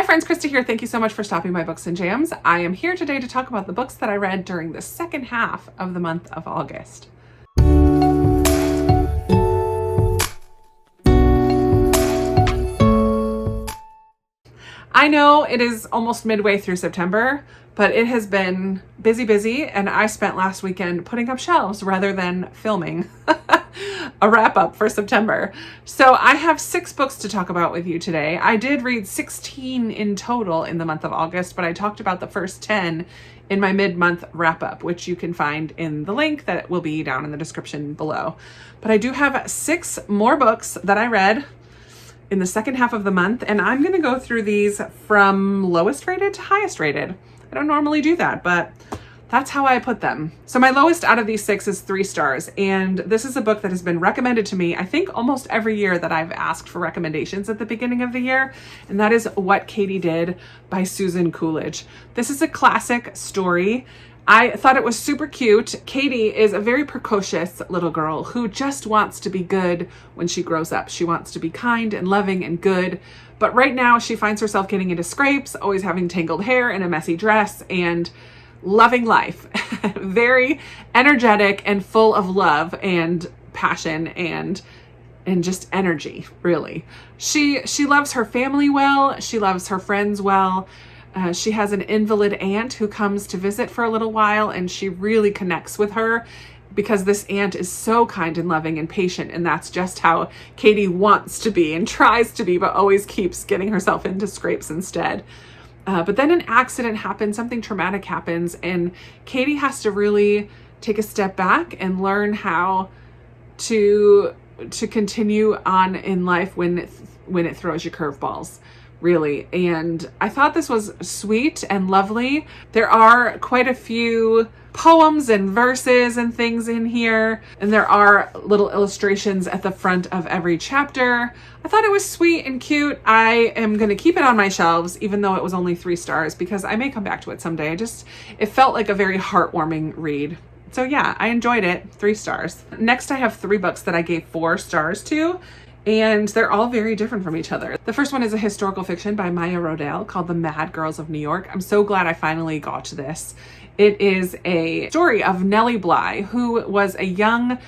friends, Krista here. Thank you so much for stopping by Books and Jams. I am here today to talk about the books that I read during the second half of the month of August. I know it is almost midway through September, but it has been busy, and I spent last weekend putting up shelves rather than filming a wrap up for September. So I have 6 books to talk about with you today. I did read 16 in total in the month of August, but I talked about the first 10 in my mid-month wrap up, which you can find in the link that will be down in the description below. But I do have 6 more books that I read in the second half of the month, and I'm going to go through these from lowest rated to highest rated. I don't normally do that, but that's how I put them. So my lowest out of these 6 is 3 stars, and this is a book that has been recommended to me, I think almost every year that I've asked for recommendations at the beginning of the year, and that is What Katie Did by Susan Coolidge. This is a classic story. I thought it was super cute. Katie is a very precocious little girl who just wants to be good when she grows up. She wants to be kind and loving and good. But right now she finds herself getting into scrapes, always having tangled hair and a messy dress, and loving life. Very energetic and full of love and passion and just energy, really. She loves her family well. She loves her friends well. She has an invalid aunt who comes to visit for a little while, and she really connects with her because this aunt is so kind and loving and patient, and that's just how Katie wants to be and tries to be, but always keeps getting herself into scrapes instead. But then an accident happens, something traumatic happens, and Katie has to really take a step back and learn how to continue on in life when it throws you curveballs. Really. And I thought this was sweet and lovely. There are quite a few poems and verses and things in here, and there are little illustrations at the front of every chapter. I thought it was sweet and cute. I am going to keep it on my shelves, even though it was only 3 stars, because I may come back to it someday. It felt like a very heartwarming read. So yeah, I enjoyed it. 3 stars. Next, I have 3 books that I gave 4 stars to, and they're all very different from each other. The first one is a historical fiction by Maya Rodell called The Mad Girls of New York. I'm so glad I finally got to this. It is a story of Nellie Bly, who was a young,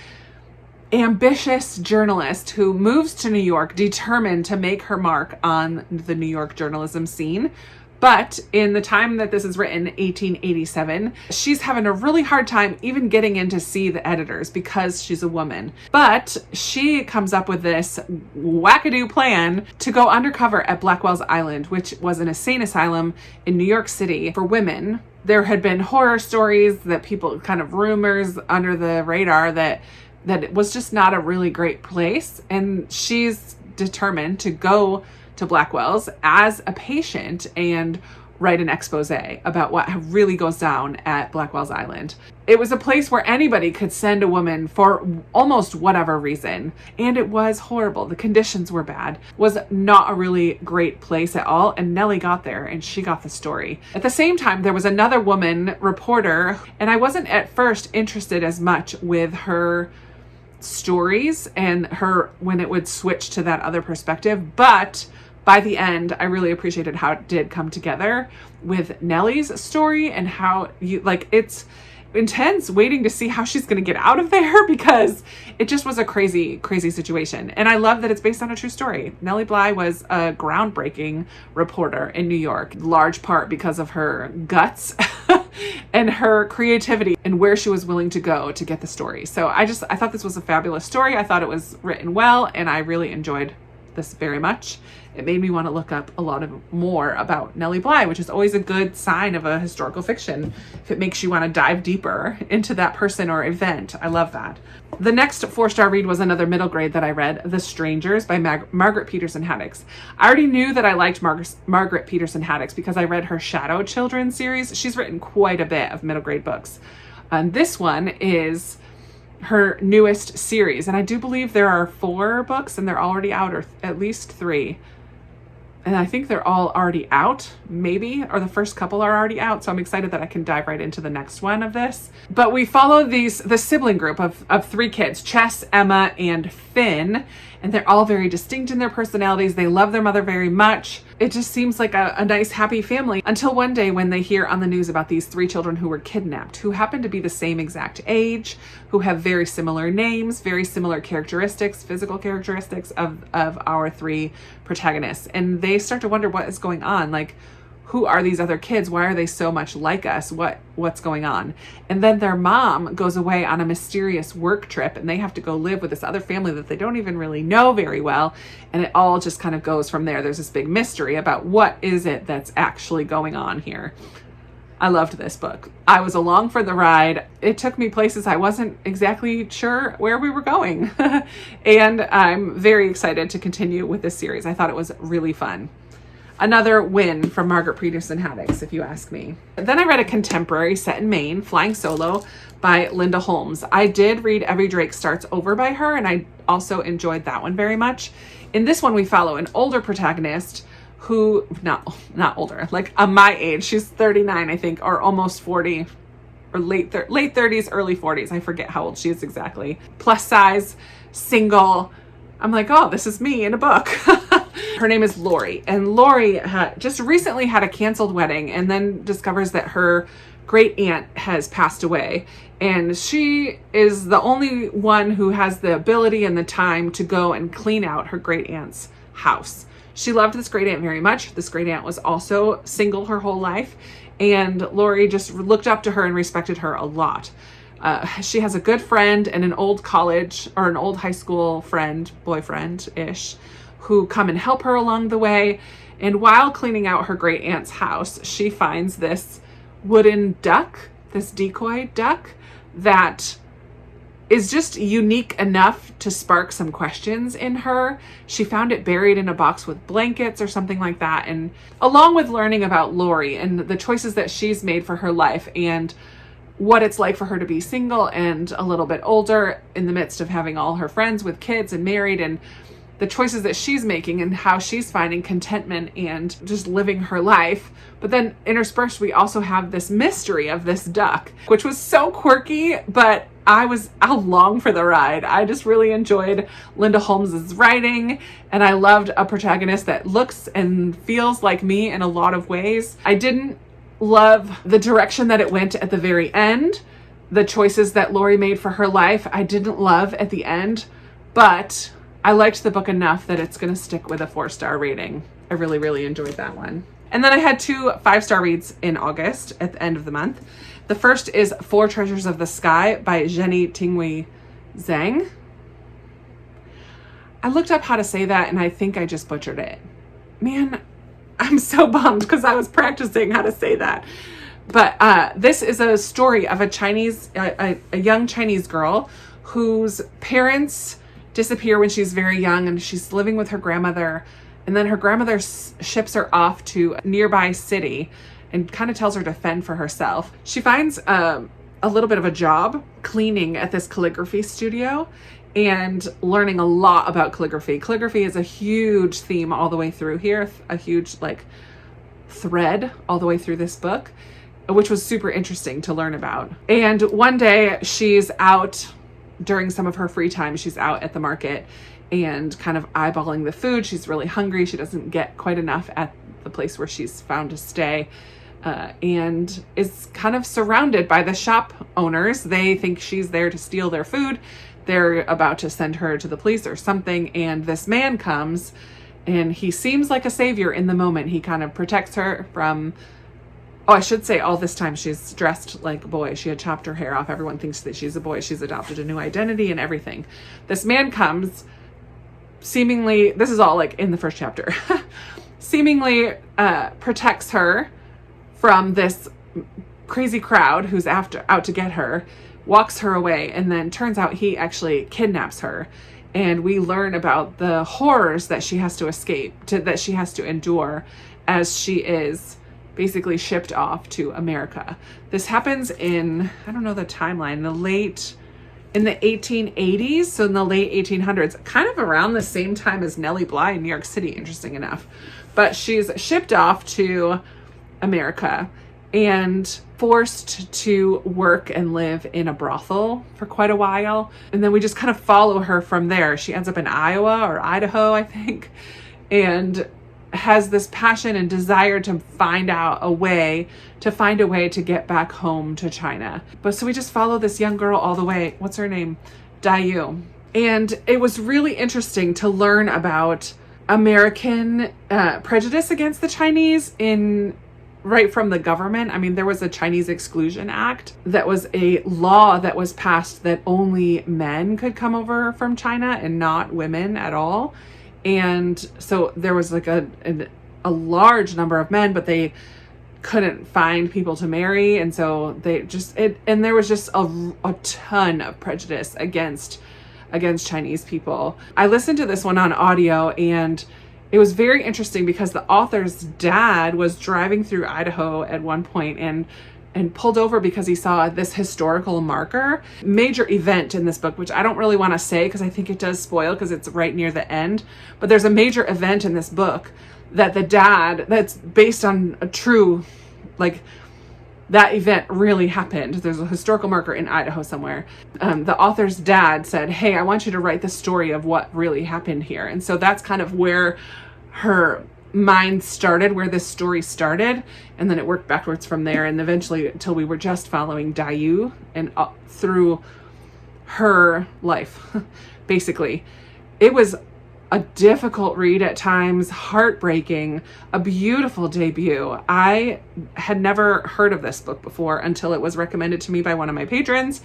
ambitious journalist who moves to New York determined to make her mark on the New York journalism scene. But in the time that this is written, 1887, she's having a really hard time even getting in to see the editors because she's a woman. But she comes up with this wackadoo plan to go undercover at Blackwell's Island, which was an insane asylum in New York City for women. There had been horror stories that people, kind of rumors under the radar that it was just not a really great place. And she's determined to go to Blackwell's as a patient and write an expose about what really goes down at Blackwell's Island. It was a place where anybody could send a woman for almost whatever reason, and it was horrible. The conditions were bad. It was not a really great place at all, and Nellie got there and she got the story. At the same time, there was another woman reporter, and I wasn't at first interested as much with her stories and her when it would switch to that other perspective, but by the end, I really appreciated how it did come together with Nellie's story and how it's intense waiting to see how she's going to get out of there because it just was a crazy situation. And I love that it's based on a true story. Nellie Bly was a groundbreaking reporter in New York, large part because of her guts and her creativity and where she was willing to go to get the story. So I thought this was a fabulous story. I thought it was written well, and I really enjoyed this very much. It made me want to look up a lot more about Nellie Bly, which is always a good sign of a historical fiction. If it makes you want to dive deeper into that person or event, I love that. The next 4-star read was another middle grade that I read, The Strangers by Margaret Peterson Haddix. I already knew that I liked Margaret Peterson Haddix because I read her Shadow Children series. She's written quite a bit of middle grade books. And this one is her newest series, and I do believe there are 4 books and they're already out, or at least 3. And I think they're all already out, maybe, or the first couple are already out. So I'm excited that I can dive right into the next one of this. But we follow the sibling group of 3 kids, Chess, Emma, and Finn. and they're all very distinct in their personalities. They love their mother very much. It just seems like a nice, happy family until one day when they hear on the news about these 3 children who were kidnapped, who happen to be the same exact age, who have very similar names, very similar characteristics, physical characteristics of our 3 protagonists. And they start to wonder what is going on. Like, who are these other kids? Why are they so much like us? What's going on? And then their mom goes away on a mysterious work trip, and they have to go live with this other family that they don't even really know very well. And it all just kind of goes from there. There's this big mystery about what is it that's actually going on here. I loved this book. I was along for the ride. It took me places I wasn't exactly sure where we were going. And I'm very excited to continue with this series. I thought it was really fun. Another win from Margaret Peterson Haddix, if you ask me. Then I read a contemporary set in Maine, Flying Solo, by Linda Holmes. I did read Every Drake Starts Over by her, and I also enjoyed that one very much. In this one, we follow an older protagonist who, not older, like my age. She's 39, I think, or almost 40, or late 30s, early 40s. I forget how old she is exactly. Plus size, single. I'm like, oh, this is me in a book. Her name is Lori, and Lori just recently had a canceled wedding and then discovers that her great aunt has passed away, and she is the only one who has the ability and the time to go and clean out her great aunt's house. She loved this great aunt very much. This great aunt was also single her whole life, and Lori just looked up to her and respected her a lot. She has a good friend and an old college or an old high school friend, boyfriend-ish, who come and help her along the way. And while cleaning out her great aunt's house, she finds this wooden duck, this decoy duck, that is just unique enough to spark some questions in her. She found it buried in a box with blankets or something like that. And along with learning about Lori and the choices that she's made for her life and what it's like for her to be single and a little bit older in the midst of having all her friends with kids and married, and the choices that she's making and how she's finding contentment and just living her life. But then interspersed, we also have this mystery of this duck, which was so quirky, but I long for the ride. I just really enjoyed Linda Holmes's writing, and I loved a protagonist that looks and feels like me in a lot of ways. I didn't love the direction that it went at the very end. The choices that Lori made for her life, I didn't love at the end, but I liked the book enough that it's going to stick with a 4-star rating. I really, really enjoyed that one. And then I had 2 5-star reads in August at the end of the month. The first is Four Treasures of the Sky by Jenny Tingui Zhang. I looked up how to say that, and I think I just butchered it. Man, I'm so bummed because I was practicing how to say that. But this is a story of a young Chinese girl whose parents disappear when she's very young, and she's living with her grandmother, and then her grandmother ships her off to a nearby city and kind of tells her to fend for herself. She finds a little bit of a job cleaning at this calligraphy studio and learning a lot about calligraphy. Calligraphy is a huge theme all the way through here, a huge thread all the way through this book, which was super interesting to learn about. And one day she's out during some of her free time. She's out at the market and kind of eyeballing the food. She's really hungry. She doesn't get quite enough at the place where she's found to stay, and is kind of surrounded by the shop owners. They think she's there to steal their food. They're about to send her to the police or something, and this man comes, and he seems like a savior in the moment. He kind of protects her from, oh, I should say all this time she's dressed like a boy. She had chopped her hair off. Everyone thinks that she's a boy. She's adopted a new identity and everything. This man comes, seemingly, this is all in the first chapter, seemingly protects her from this crazy crowd who's out to get her, walks her away, and then turns out he actually kidnaps her. And we learn about the horrors that she has to that she has to endure as she is basically shipped off to America. This happens in, I don't know the timeline, in the 1880s, so in the late 1800s, kind of around the same time as Nellie Bly in New York City, interesting enough. But she's shipped off to America, and forced to work and live in a brothel for quite a while. And then we just kind of follow her from there. She ends up in Iowa or Idaho, I think, and has this passion and desire to find a way to get back home to China. But so we just follow this young girl all the way. What's her name? Dayu. And it was really interesting to learn about American prejudice against the Chinese right from the government. I mean, there was a Chinese Exclusion Act that was a law that was passed that only men could come over from China and not women at all. And so there was like a large number of men, but they couldn't find people to marry. And so and there was just a ton of prejudice against Chinese people. I listened to this one on audio, and it was very interesting because the author's dad was driving through Idaho at one point and pulled over because he saw this historical marker, major event in this book, which I don't really want to say because I think it does spoil because it's right near the end. But there's a major event in this book that that's based on a true, like, that event really happened. There's a historical marker in Idaho somewhere. The author's dad said, "Hey, I want you to write the story of what really happened here." And so that's kind of where her mind started, where this story started. And then it worked backwards from there. And eventually until we were just following Dayu and through her life, basically. It was a difficult read at times, heartbreaking, a beautiful debut. I had never heard of this book before until it was recommended to me by one of my patrons,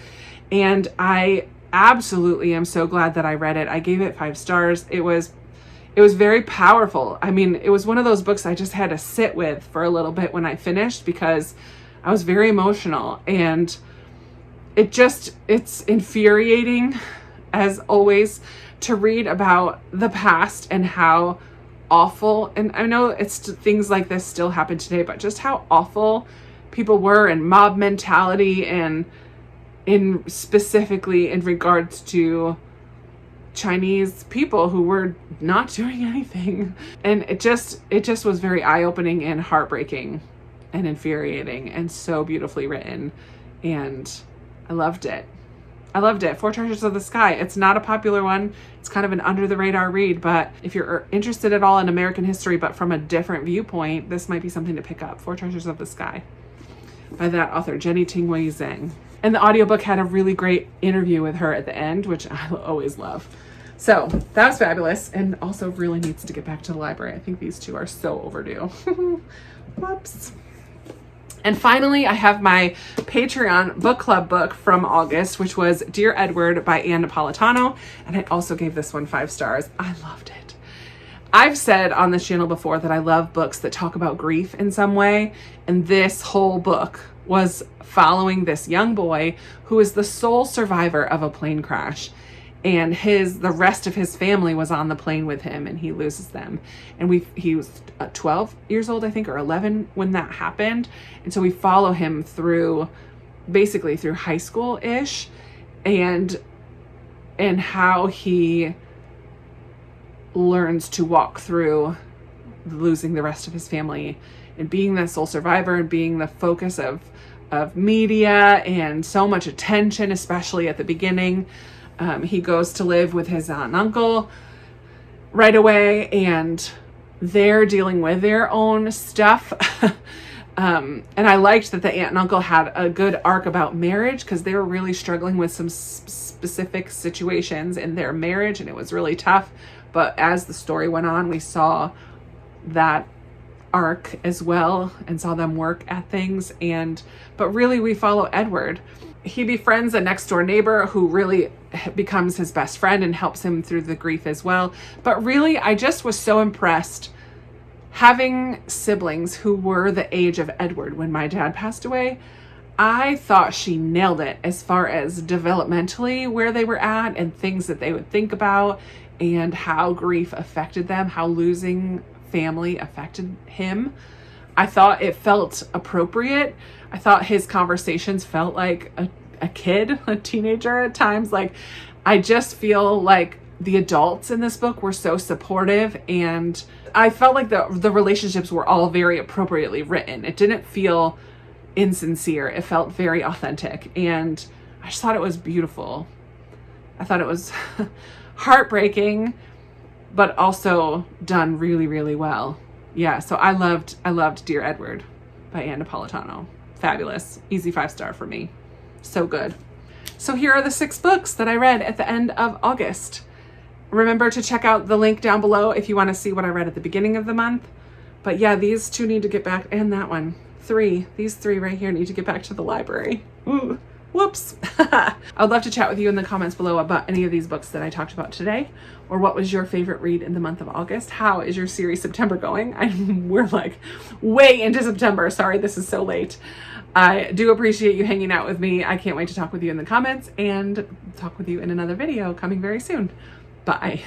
and I absolutely am so glad that I read it. I gave it 5 stars. It was very powerful. I mean, it was one of those books I just had to sit with for a little bit when I finished because I was very emotional, and it's infuriating as always to read about the past and how awful, and I know things like this still happen today, but just how awful people were, and mob mentality, and specifically in regards to Chinese people who were not doing anything. And it just was very eye-opening and heartbreaking and infuriating and so beautifully written, and I loved it. Four Treasures of the Sky. It's not a popular one. It's kind of an under the radar read, but if you're interested at all in American history, but from a different viewpoint, this might be something to pick up. Four Treasures of the Sky by that author, Jenny Tingwei Zhang. And the audiobook had a really great interview with her at the end, which I always love. So that was fabulous, and also really needs to get back to the library. I think these two are so overdue. Whoops. And finally, I have my Patreon book club book from August, which was Dear Edward by Ann Napolitano. And I also gave this one 5 stars. I loved it. I've said on this channel before that I love books that talk about grief in some way. And this whole book was following this young boy who is the sole survivor of a plane crash. And the rest of his family was on the plane with him, and he loses them. And he was 12 years old, I think, or 11 when that happened. And so we follow him basically through high school-ish, and how he learns to walk through losing the rest of his family and being the sole survivor and being the focus of media and so much attention, especially at the beginning. He goes to live with his aunt and uncle right away, and they're dealing with their own stuff. And I liked that the aunt and uncle had a good arc about marriage, because they were really struggling with some specific situations in their marriage, and it was really tough. But as the story went on, we saw that arc as well and saw them work at things. But really we follow Edward. He befriends a next door neighbor who really becomes his best friend and helps him through the grief as well. But really, I just was so impressed having siblings who were the age of Edward when my dad passed away. I thought she nailed it as far as developmentally where they were at and things that they would think about and how grief affected them, how losing family affected him. I thought it felt appropriate. I thought his conversations felt like a kid, a teenager at times. Like, I just feel like the adults in this book were so supportive, and I felt like the relationships were all very appropriately written. It didn't feel insincere. It felt very authentic, and I just thought it was beautiful. I thought it was heartbreaking, but also done really, really well. Yeah, so I loved Dear Edward by Ann Napolitano. Fabulous. Easy 5-star for me. So good. So here are the 6 books that I read at the end of August. Remember to check out the link down below if you want to see what I read at the beginning of the month. But yeah, these 2 need to get back, and that one. 3. These 3 right here need to get back to the library. Ooh, whoops. I'd love to chat with you in the comments below about any of these books that I talked about today, or what was your favorite read in the month of August? How is your series September going? We're like way into September. Sorry, this is so late. I do appreciate you hanging out with me. I can't wait to talk with you in the comments and talk with you in another video coming very soon. Bye.